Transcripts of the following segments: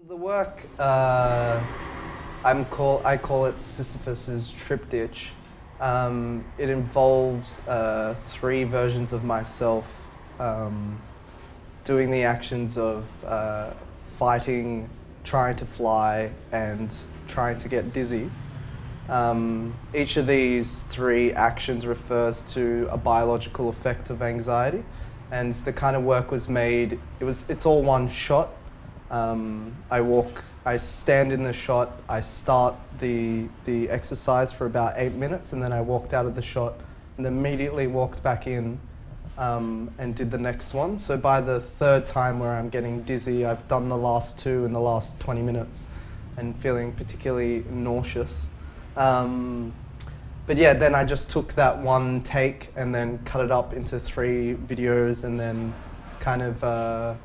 The work, I call it Sysiphus's Triptych. It involves three versions of myself doing the actions of fighting, trying to fly, and trying to get dizzy. Each of these three actions refers to a biological effect of anxiety, and the kind of work was made. It's all one shot. I stand in the shot, I start the exercise for about 8 minutes, and then I walked out of the shot and immediately walked back in and did the next one. So by the third time where I'm getting dizzy, I've done the last two in the last 20 minutes and feeling particularly nauseous. But yeah, then I just took that one take and then cut it up into 3 videos and then kind of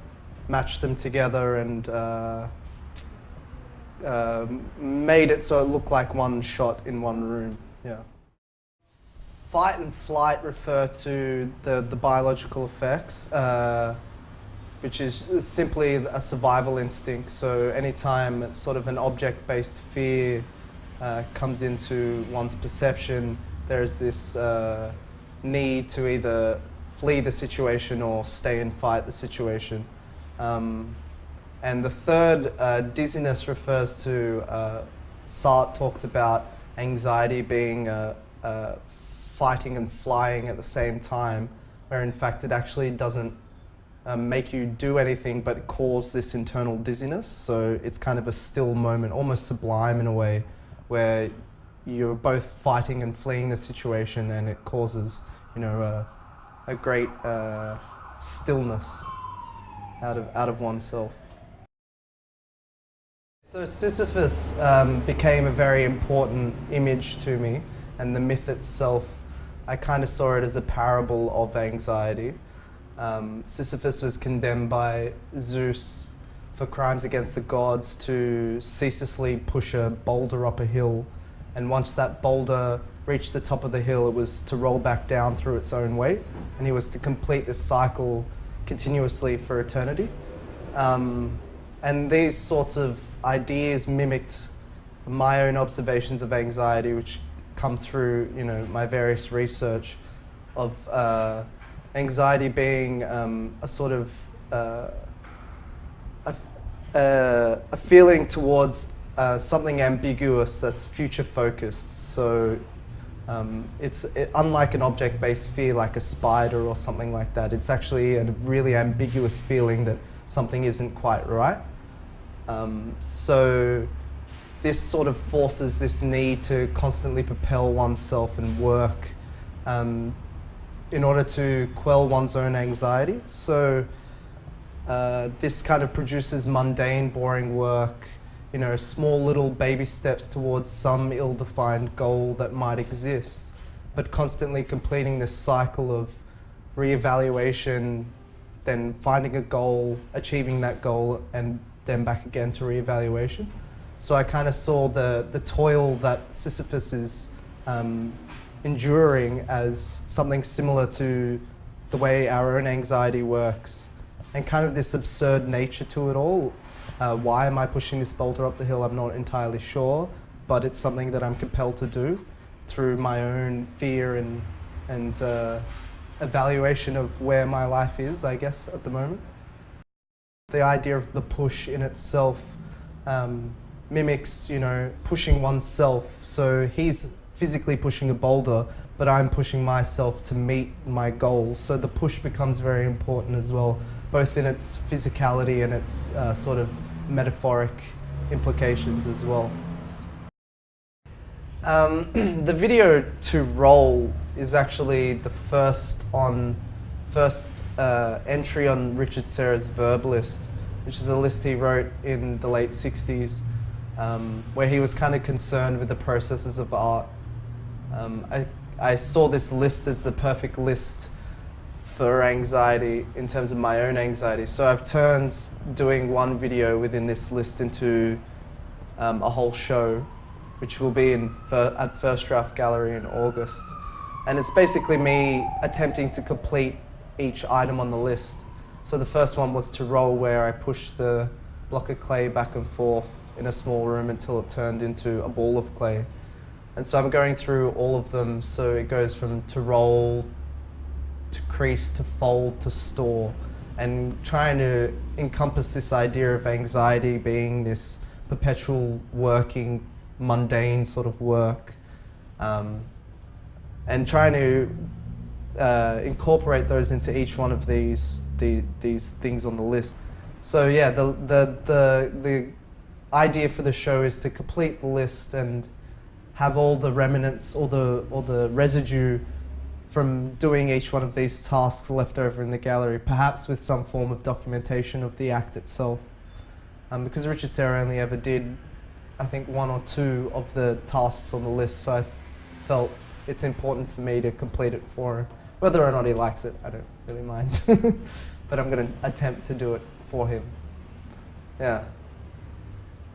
matched them together and made it so it looked like one shot in one room. Yeah. Fight and flight refer to the biological effects, which is simply a survival instinct. So anytime sort of an object-based fear comes into one's perception, there's this need to either flee the situation or stay and fight the situation. And the third, dizziness, refers to, Sartre talked about anxiety being fighting and flying at the same time, where in fact it actually doesn't make you do anything but cause this internal dizziness. So it's kind of a still moment, almost sublime in a way, where you're both fighting and fleeing the situation, and it causes, you know, a great stillness out of oneself. So Sysiphus became a very important image to me, and the myth itself, I kind of saw it as a parable of anxiety. Sysiphus was condemned by Zeus for crimes against the gods to ceaselessly push a boulder up a hill, and once that boulder reached the top of the hill, it was to roll back down through its own weight, and he was to complete this cycle continuously for eternity. And these sorts of ideas mimicked my own observations of anxiety, which come through, you know, my various research of anxiety being a sort of a feeling towards something ambiguous that's future focused. So it's unlike an object-based fear like a spider or something like that. It's actually a really ambiguous feeling that something isn't quite right. So this sort of forces this need to constantly propel oneself and work in order to quell one's own anxiety. So this kind of produces mundane, boring work, you know, small little baby steps towards some ill-defined goal that might exist, but constantly completing this cycle of re-evaluation, then finding a goal, achieving that goal, and then back again to re-evaluation. So I kind of saw the toil that Sysiphus is enduring as something similar to the way our own anxiety works, and kind of this absurd nature to it all. Why am I pushing this boulder up the hill? I'm not entirely sure, but it's something that I'm compelled to do through my own fear and evaluation of where my life is, I guess, at the moment. The idea of the push in itself mimics, you know, pushing oneself. So he's physically pushing a boulder, but I'm pushing myself to meet my goals. So the push becomes very important as well, both in its physicality and its sort of metaphoric implications as well. The video "To Roll" is actually the first entry on Richard Serra's verb list, which is a list he wrote in the late 60s, where he was kind of concerned with the processes of art. I saw this list as the perfect list for anxiety in terms of my own anxiety. So I've turned doing one video within this list into a whole show, which will be at First Draft Gallery in August. And it's basically me attempting to complete each item on the list. So the first one was "To Roll," where I pushed the block of clay back and forth in a small room until it turned into a ball of clay. And so I'm going through all of them, so it goes from to roll, to crease, to fold, to store, and trying to encompass this idea of anxiety being this perpetual working, mundane sort of work, and trying to incorporate those into each one of these things on the list. So yeah, the idea for the show is to complete the list and have all the remnants, all the residue from doing each one of these tasks left over in the gallery, perhaps with some form of documentation of the act itself. Because Richard Serra only ever did, I think, 1 or 2 of the tasks on the list, so I felt it's important for me to complete it for him. Whether or not he likes it, I don't really mind. But I'm going to attempt to do it for him. Yeah.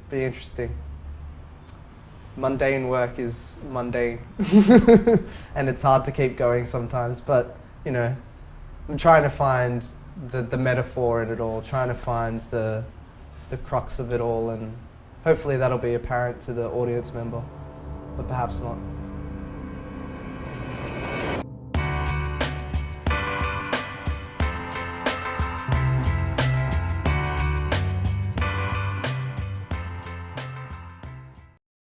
Be interesting. Mundane work is mundane. And it's hard to keep going sometimes, but, you know, I'm trying to find the metaphor in it all, trying to find the crux of it all, and hopefully that'll be apparent to the audience member, but perhaps not.